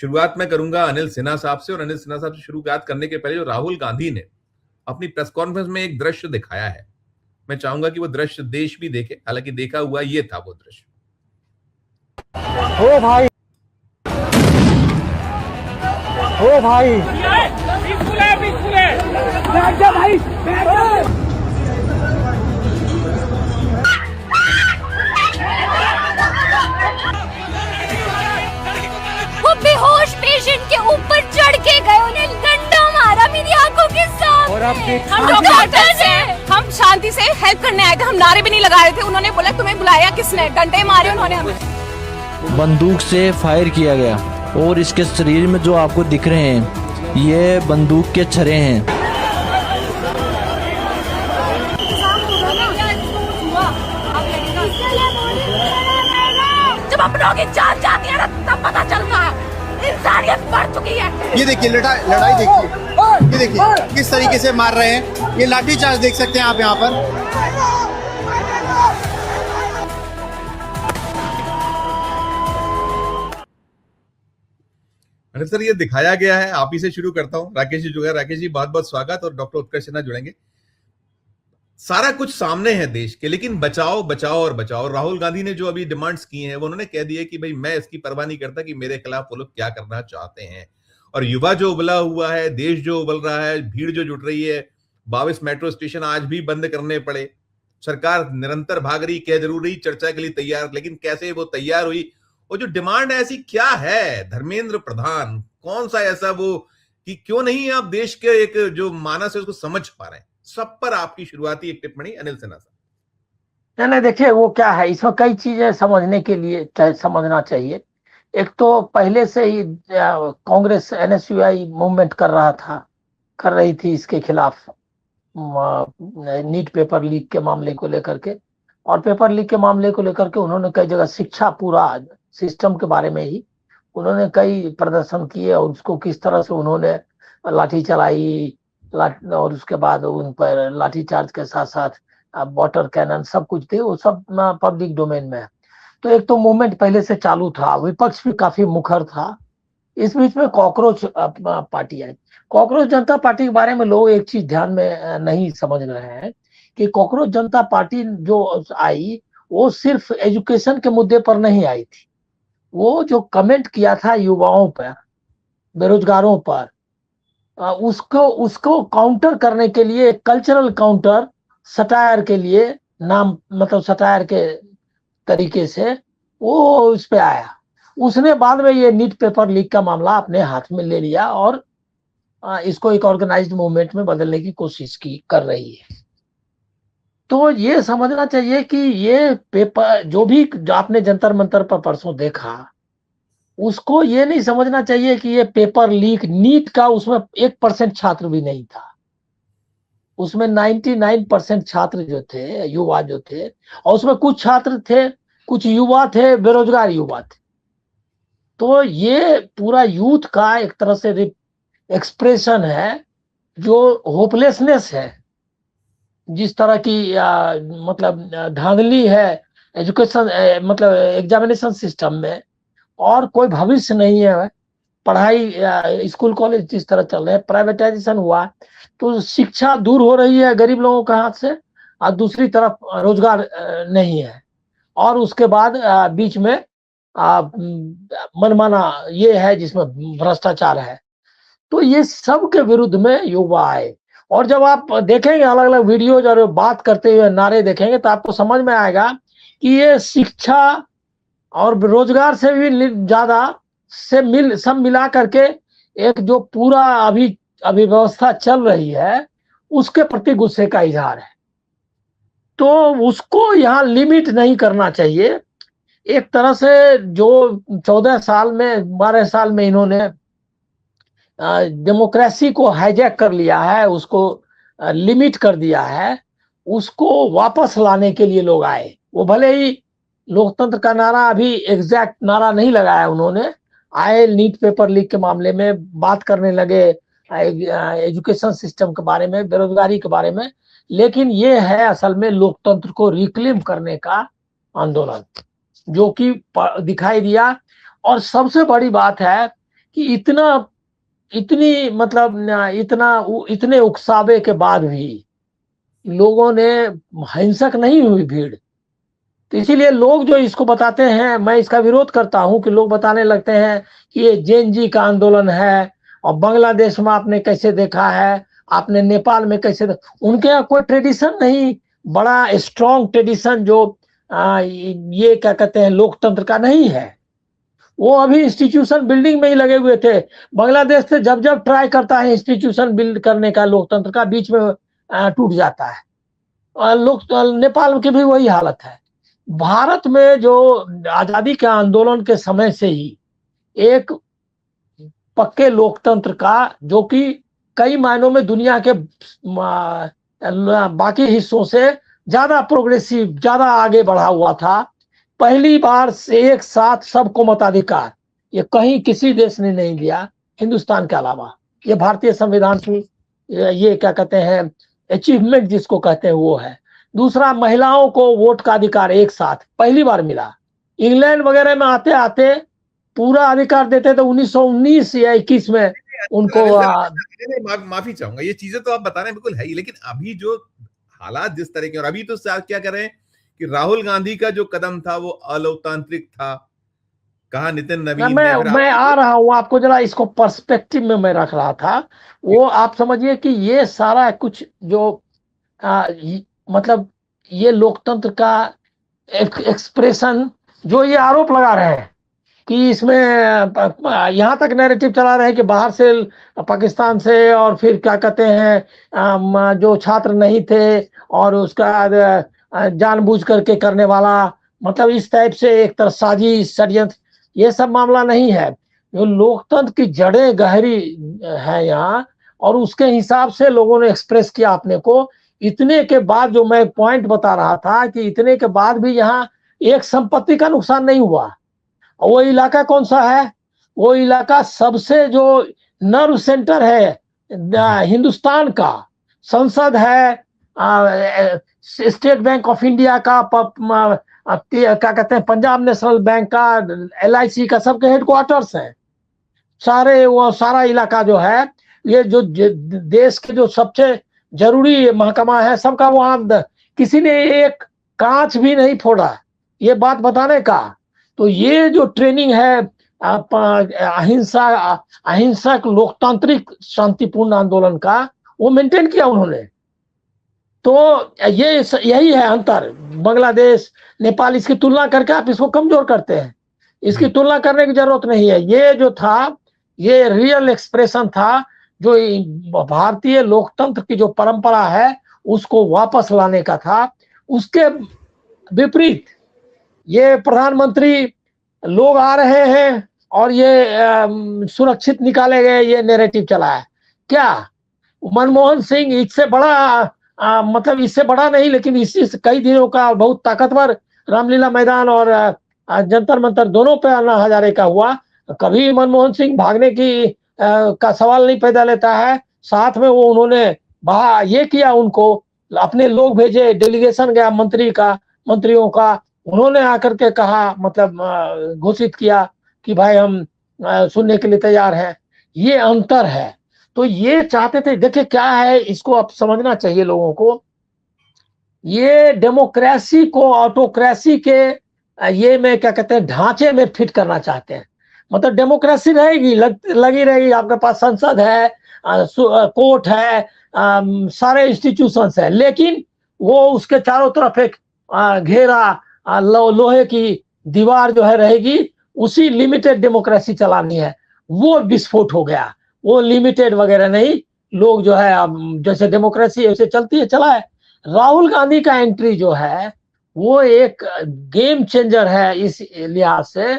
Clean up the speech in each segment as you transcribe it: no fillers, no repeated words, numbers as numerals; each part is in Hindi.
शुरुआत मैं करूंगा अनिल सिन्हा साहब से, और अनिल सिन्हा साहब से शुरुआत करने के पहले जो राहुल गांधी ने अपनी प्रेस कॉन्फ्रेंस में एक दृश्य दिखाया है, मैं चाहूंगा कि वो दृश्य देश भी देखे। हालांकि देखा हुआ ये था वो दृश्य। ओ भाई, ओ भाई, भाई वो बेहोश पेशेंट के ऊपर चढ़ के गए, उन्हें डंडा मारा मेरी आंखों के सामने। और अब हम डॉक्टर्स हैं, हम शांति से हेल्प करने आए थे, हम नारे भी नहीं लगा रहे थे। उन्होंने बोला तुम्हें बुलाया किसने, डंडे मारे उन्होंने हमें। बंदूक से फायर किया गया और इसके शरीर में जो आपको दिख रहे हैं ये बंदूक के छर्रे हैं। जब अपनों की जान जाती है ना तब पता चलता है इंसानियत मर चुकी है। ये देखिए लड़ाई देखिए, ये देखिए किस तरीके से मार रहे हैं। ये लाठी चार्ज देख सकते हैं आप यहाँ पर। अनिल सर, ये दिखाया गया है, आप ही से शुरू करता हूं। राकेश जी जुड़े, राकेश जी बहुत बहुत स्वागत, और डॉक्टर उत्कर्ष सिन्हा जुड़ेंगे। सारा कुछ सामने है देश के, लेकिन बचाओ बचाओ और बचाओ। राहुल गांधी ने जो अभी डिमांड्स की हैं वो उन्होंने कह दिया कि भाई मैं इसकी परवाह नहीं करता कि मेरे खिलाफ वो लोग क्या करना चाहते हैं। और युवा जो उबला हुआ है, देश जो उबल रहा है, भीड़ जो जुट रही है, 22 मेट्रो स्टेशन आज भी बंद करने पड़े। सरकार निरंतर भाग रही, कह जरूर रही चर्चा के लिए तैयार, लेकिन कैसे वो तैयार हुई? वो जो डिमांड है ऐसी क्या है धर्मेंद्र प्रधान, कौन सा ऐसा वो कि क्यों नहीं आप देश के एक जो मानस है उसको समझ पा रहे हैं? सब पर आपकी शुरुआती एक टिप्पणी अनिल सिन्हा साहब। नहीं देखिए वो क्या है, इसमें कई चीजें समझने के लिए समझना चाहिए। एक तो पहले से ही कांग्रेस एनएसयूआई मूवमेंट कर रही थी इसके खिलाफ, नीट पेपर लीक के मामले को लेकर के। और पेपर लीक के मामले को लेकर के उन्होंने कई जगह शिक्षा पूरा सिस्टम के बारे में ही उन्होंने कई प्रदर्शन किए, और उसको किस तरह से उन्होंने लाठी चलाई, और उसके बाद उन पर लाठी चार्ज के साथ साथ वाटर कैनन सब कुछ थे, वो सब पब्लिक डोमेन में है। तो एक तो मूवमेंट पहले से चालू था, विपक्ष भी काफी मुखर था। इस बीच में कॉकरोच पार्टी आई। कॉकरोच जनता पार्टी के बारे में लोग एक चीज ध्यान में नहीं समझ रहे हैं कि कॉकरोच जनता पार्टी जो आई वो सिर्फ एजुकेशन के मुद्दे पर नहीं आई थी। वो जो कमेंट किया था युवाओं पर, बेरोजगारों पर, उसको काउंटर करने के लिए, कल्चरल काउंटर सटायर के लिए, नाम मतलब सटायर के तरीके से वो उस पे आया। उसने बाद में ये नीट पेपर लीक का मामला अपने हाथ में ले लिया और इसको एक ऑर्गेनाइज्ड मूवमेंट में बदलने की कोशिश कर रही है। तो ये समझना चाहिए कि ये पेपर जो आपने जंतर मंतर पर परसों देखा, उसको ये नहीं समझना चाहिए कि ये पेपर लीक नीट का, उसमें 1% छात्र भी नहीं था। उसमें 99% छात्र जो थे, युवा जो थे, और उसमें कुछ छात्र थे, कुछ युवा थे, बेरोजगार युवा थे। तो ये पूरा यूथ का एक तरह से एक्सप्रेशन है जो होपलेसनेस है, जिस तरह की मतलब धांधली है एजुकेशन मतलब एग्जामिनेशन सिस्टम में, और कोई भविष्य नहीं है। पढ़ाई स्कूल कॉलेज जिस तरह चल रहे हैं, प्राइवेटाइजेशन हुआ तो शिक्षा दूर हो रही है गरीब लोगों के हाथ से, और दूसरी तरफ रोजगार नहीं है, और उसके बाद बीच में मनमाना ये है जिसमें भ्रष्टाचार है। तो ये सब के विरुद्ध में युवा आए। और जब आप देखेंगे अलग अलग वीडियोज और बात करते हुए नारे देखेंगे तो आपको समझ में आएगा कि ये शिक्षा और रोजगार से भी ज्यादा से सब मिला करके एक जो पूरा अभी व्यवस्था चल रही है उसके प्रति गुस्से का इजहार है। तो उसको यहाँ लिमिट नहीं करना चाहिए। एक तरह से जो 14 साल में 12 साल में इन्होंने डेमोक्रेसी को हाईजैक कर लिया है, उसको लिमिट कर दिया है, उसको वापस लाने के लिए लोग आए। वो भले ही लोकतंत्र का नारा अभी एग्जैक्ट नारा नहीं लगाया उन्होंने, आए नीट पेपर लीक के मामले में बात करने लगे, एजुकेशन सिस्टम के बारे में, बेरोजगारी के बारे में, लेकिन ये है असल में लोकतंत्र को रिक्लेम करने का आंदोलन जो कि दिखाई दिया। और सबसे बड़ी बात है कि इतने उकसावे के बाद भी लोगों ने, हिंसक नहीं हुई भीड़। तो इसीलिए लोग जो इसको बताते हैं, मैं इसका विरोध करता हूं कि लोग बताने लगते हैं कि ये जेन जी का आंदोलन है, और बांग्लादेश में आपने कैसे देखा है, आपने नेपाल में कैसे उनके यहाँ कोई ट्रेडिशन नहीं, बड़ा स्ट्रॉन्ग ट्रेडिशन जो ये क्या कहते हैं लोकतंत्र का नहीं है। वो अभी इंस्टीट्यूशन बिल्डिंग में ही लगे हुए थे। बांग्लादेश से जब जब ट्राई करता है इंस्टीट्यूशन बिल्ड करने का लोकतंत्र का, बीच में टूट जाता है। और नेपाल की भी वही हालत है। भारत में जो आजादी के आंदोलन के समय से ही एक पक्के लोकतंत्र का, जो कि कई मायनों में दुनिया के बाकी हिस्सों से ज्यादा प्रोग्रेसिव, ज्यादा आगे बढ़ा हुआ था। पहली बार से एक साथ सबको मताधिकार ये कहीं किसी देश ने नहीं दिया हिंदुस्तान के अलावा। ये भारतीय संविधान की ये क्या कहते हैं अचीवमेंट जिसको कहते हैं वो है। दूसरा, महिलाओं को वोट का अधिकार एक साथ पहली बार मिला। इंग्लैंड वगैरह में आते आते पूरा अधिकार देते थे 1919 या 21 में उनको। माफी चाहूंगा, ये चीजें तो आप बता रहे हैं बिल्कुल है ही, लेकिन अभी जो हालात जिस तरह के, और अभी तो क्या कर रहे हैं कि राहुल गांधी का जो कदम था वो अलोकतांत्रिक था, कहा नितिन नवीन। मैं आ रहा हूं, आपको जरा इसको पर्सपेक्टिव में मैं रख रहा था। वो आप समझिए कि ये सारा कुछ जो मतलब ये लोकतंत्र का एक्सप्रेशन जो ये आरोप लगा रहे हैं कि इसमें यहाँ तक नैरेटिव चला रहे हैं कि बाहर से, पाकिस्तान से, और फिर क्या कहते हैं जो छात्र नहीं थे और उसका जानबूझ करके करने वाला, मतलब इस टाइप से एक तरह साजिश षड्यंत्र, ये सब मामला नहीं है। जो लोकतंत्र की जड़ें गहरी है यहाँ, और उसके हिसाब से लोगों ने एक्सप्रेस किया अपने को। इतने के बाद जो मैं पॉइंट बता रहा था कि इतने के बाद भी यहाँ एक संपत्ति का नुकसान नहीं हुआ। वो इलाका कौन सा है? वो इलाका सबसे जो नर्व सेंटर है हिंदुस्तान का, संसद है, स्टेट बैंक ऑफ इंडिया का, क्या कहते हैं पंजाब नेशनल बैंक का, LIC का, सबके हेडक्वार्टर्स हैं सारे। वो सारा इलाका जो है, ये जो देश के जो सबसे जरूरी महकमा है सबका वहां, किसी ने एक कांच भी नहीं फोड़ा, ये बात बताने का। तो ये जो ट्रेनिंग है अहिंसक लोकतांत्रिक शांतिपूर्ण आंदोलन का, वो मेंटेन किया उन्होंने। तो ये यही है अंतर। बांग्लादेश, नेपाल, इसकी तुलना करके आप इसको कमजोर करते हैं, इसकी तुलना करने की जरूरत नहीं है। ये जो था ये रियल एक्सप्रेशन था, जो भारतीय लोकतंत्र की जो परंपरा है उसको वापस लाने का था। उसके विपरीत ये प्रधानमंत्री लोग आ रहे हैं और ये सुरक्षित निकाले गए, ये नैरेटिव चला है। क्या मनमोहन सिंह इससे बड़ा मतलब इससे बड़ा नहीं, लेकिन इसी कई दिनों का बहुत ताकतवर रामलीला मैदान और जंतर मंतर दोनों पे अन्ना हजारे का हुआ। कभी मनमोहन सिंह भागने की का सवाल नहीं पैदा लेता है। साथ में वो उन्होंने ये किया, उनको अपने लोग भेजे, डेलीगेशन गया मंत्रियों का, उन्होंने आकर के कहा, मतलब घोषित किया कि भाई हम सुनने के लिए तैयार हैं। ये अंतर है। तो ये चाहते थे, देखिए क्या है, इसको आप समझना चाहिए लोगों को। ये डेमोक्रेसी को ऑटोक्रेसी के ये में क्या कहते हैं ढांचे में फिट करना चाहते हैं। मतलब डेमोक्रेसी रहेगी, लगी रहेगी, आपके पास संसद है, कोर्ट है, सारे इंस्टीट्यूशंस है, लेकिन वो उसके चारों तरफ एक घेरा लोहे की दीवार जो है रहेगी। उसी लिमिटेड डेमोक्रेसी चलानी है। वो विस्फोट हो गया, वो लिमिटेड वगैरह नहीं। लोग जो है जैसे डेमोक्रेसी ऐसे चलती है, चला है। राहुल गांधी का एंट्री जो है वो एक गेम चेंजर है इस लिहाज से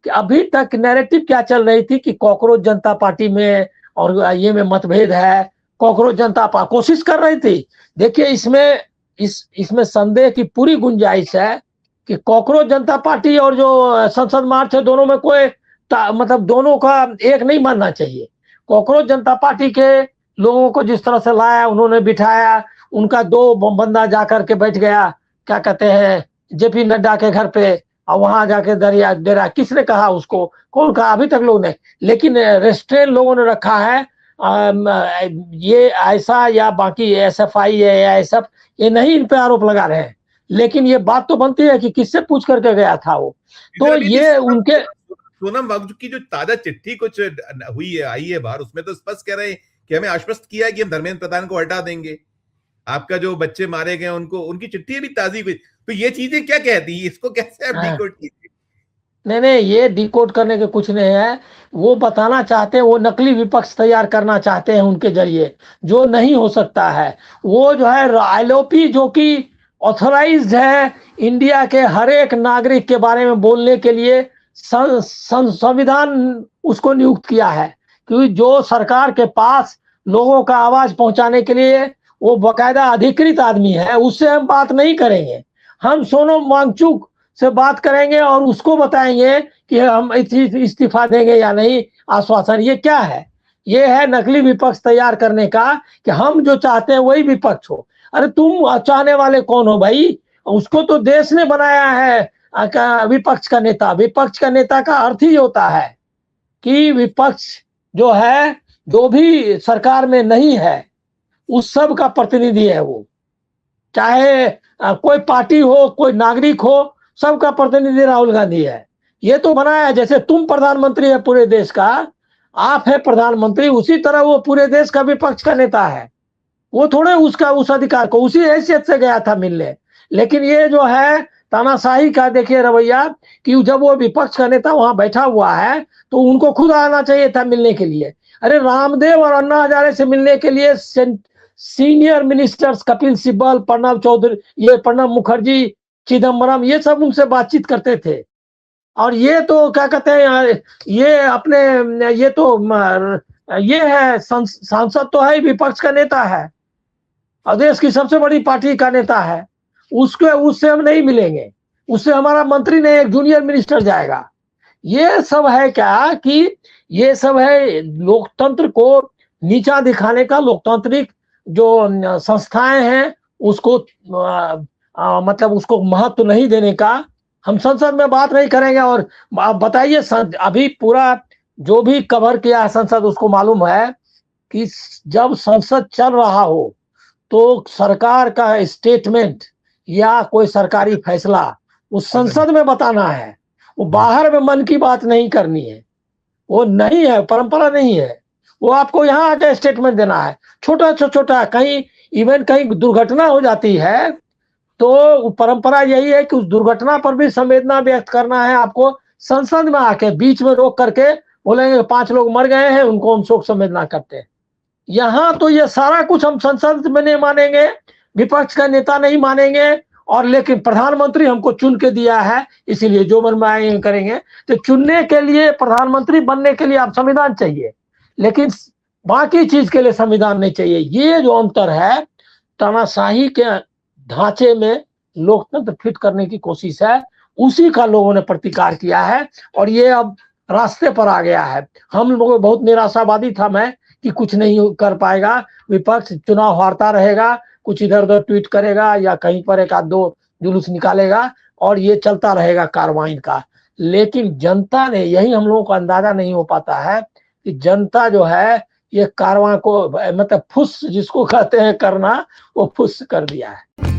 कि अभी तक नैरेटिव क्या चल रही थी कि कॉकरोच जनता पार्टी में और ये में मतभेद है। कॉकरोच जनता पार्टी कोशिश कर रही थी। देखिए इसमें संदेह की पूरी गुंजाइश है कि कॉकरोच जनता पार्टी और जो संसद मार्च है दोनों में कोई मतलब दोनों का एक नहीं मानना चाहिए। कॉकरोच जनता पार्टी के लोगों को जिस तरह से लाया, उन्होंने बिठाया, उनका 2 बंदा जाकर के बैठ गया, क्या कहते हैं, JP नड्डा के घर पे, और वहां जाके दरिया दे रहा, किसने कहा उसको, कौन कहा, अभी तक लोग नहीं, लेकिन रेस्ट्रेन लोगों ने रखा है। ये ऐसा या बाकी SFI या SF, ये नहीं इन पे आरोप लगा रहे हैं, लेकिन ये बात तो बनती है कि किससे पूछ करके गया था वो। तो ये उनके सोनम वांगचुक की जो ताजा चिट्ठी कुछ हुई है, आई है बाहर, उसमें तो स्पष्ट कह रहे हैं कि हमें आश्वस्त किया है कि हम धर्मेंद्र प्रधान को हटा देंगे, आपका जो बच्चे मारे गए उनको, उनकी चिट्ठी भी ताजी हुई। तो ये चीजें क्या कहती है, इसको कैसे आप डिकोड कीजिए? नहीं, ये डिकोड करने के कुछ नहीं है। वो बताना चाहते हैं, वो नकली विपक्ष तैयार करना चाहते हैं उनके जरिए, जो नहीं हो सकता है। वो जो है ILOP, जो कि ऑथराइज्ड है इंडिया के हर एक नागरिक के बारे में बोलने के लिए, संविधान उसको नियुक्त किया है, क्योंकि जो सरकार के पास लोगों का आवाज पहुंचाने के लिए वो बकायदा अधिकृत आदमी है, उससे हम बात नहीं करेंगे। हम सोनम वांगचुक से बात करेंगे और उसको बताएंगे कि हम इस्तीफा देंगे या नहीं, आश्वासन। ये क्या है? ये है नकली विपक्ष तैयार करने का, कि हम जो चाहते हैं वही विपक्ष हो। अरे तुम चाहने वाले कौन हो भाई? उसको तो देश ने बनाया है विपक्ष का नेता। विपक्ष का नेता का अर्थ ही होता है कि विपक्ष जो है, जो भी सरकार में नहीं है, उस सब का प्रतिनिधि है वो। चाहे कोई पार्टी हो, कोई नागरिक हो, सबका प्रतिनिधि राहुल गांधी है। ये तो बनाया है, जैसे तुम प्रधानमंत्री है पूरे देश का, आप है प्रधानमंत्री, उसी तरह वो पूरे देश का विपक्ष का नेता है। वो थोड़े उसका उस अधिकार को उसी हैसियत से गया था मिलने। लेकिन ये जो है तानाशाही का देखिए रवैया, कि जब वो विपक्ष का नेता वहां बैठा हुआ है तो उनको खुद आना चाहिए था मिलने के लिए। अरे रामदेव और अन्ना हजारे से मिलने के लिए सीनियर मिनिस्टर्स कपिल सिब्बल, प्रणब चौधरी, ये प्रणब मुखर्जी, चिदम्बरम, ये सब उनसे बातचीत करते थे। और ये तो क्या कहते हैं, ये अपने ये तो ये है सांसद तो है, विपक्ष का नेता है और देश की सबसे बड़ी पार्टी का नेता है। उससे हम नहीं मिलेंगे, उससे हमारा मंत्री नहीं, एक जूनियर मिनिस्टर जाएगा। ये सब है क्या कि ये सब है लोकतंत्र को नीचा दिखाने का, लोकतांत्रिक जो संस्थाएं हैं उसको मतलब उसको महत्व नहीं देने का। हम संसद में बात नहीं करेंगे। और आप बताइए, अभी पूरा जो भी कवर किया है संसद, उसको मालूम है कि जब संसद चल रहा हो तो सरकार का स्टेटमेंट या कोई सरकारी फैसला उस संसद में बताना है। वो बाहर में मन की बात नहीं करनी है, वो नहीं है, परंपरा नहीं है। वो आपको यहाँ आके स्टेटमेंट देना है, छोटा, कहीं इवन कहीं दुर्घटना हो जाती है तो परंपरा यही है कि उस दुर्घटना पर भी संवेदना व्यक्त करना है आपको। संसद में आके बीच में रोक करके बोलेंगे 5 लोग मर गए हैं, उनको हम शोक संवेदना करते हैं। यहाँ तो ये सारा कुछ हम संसद में नहीं मानेंगे, विपक्ष का नेता नहीं मानेंगे, और लेकिन प्रधानमंत्री हमको चुन के दिया है, इसीलिए जो मन में आएंगे करेंगे। तो चुनने के लिए, प्रधानमंत्री बनने के लिए आप संविधान चाहिए, लेकिन बाकी चीज के लिए संविधान नहीं चाहिए। ये जो अंतर है, तानाशाही के ढांचे में लोकतंत्र फिट करने की कोशिश है, उसी का लोगों ने प्रतिकार किया है और ये अब रास्ते पर आ गया है। हम लोग बहुत निराशावादी था मैं कि कुछ नहीं कर पाएगा विपक्ष, चुनाव हारता रहेगा, कुछ इधर उधर ट्वीट करेगा या कहीं पर एक आध दो जुलूस निकालेगा और ये चलता रहेगा कार्रवाई का। लेकिन जनता ने, यही हम लोगों को अंदाजा नहीं हो पाता है कि जनता जो है ये कार्रवाई को मतलब फुस जिसको कहते हैं करना, वो फुस कर दिया है।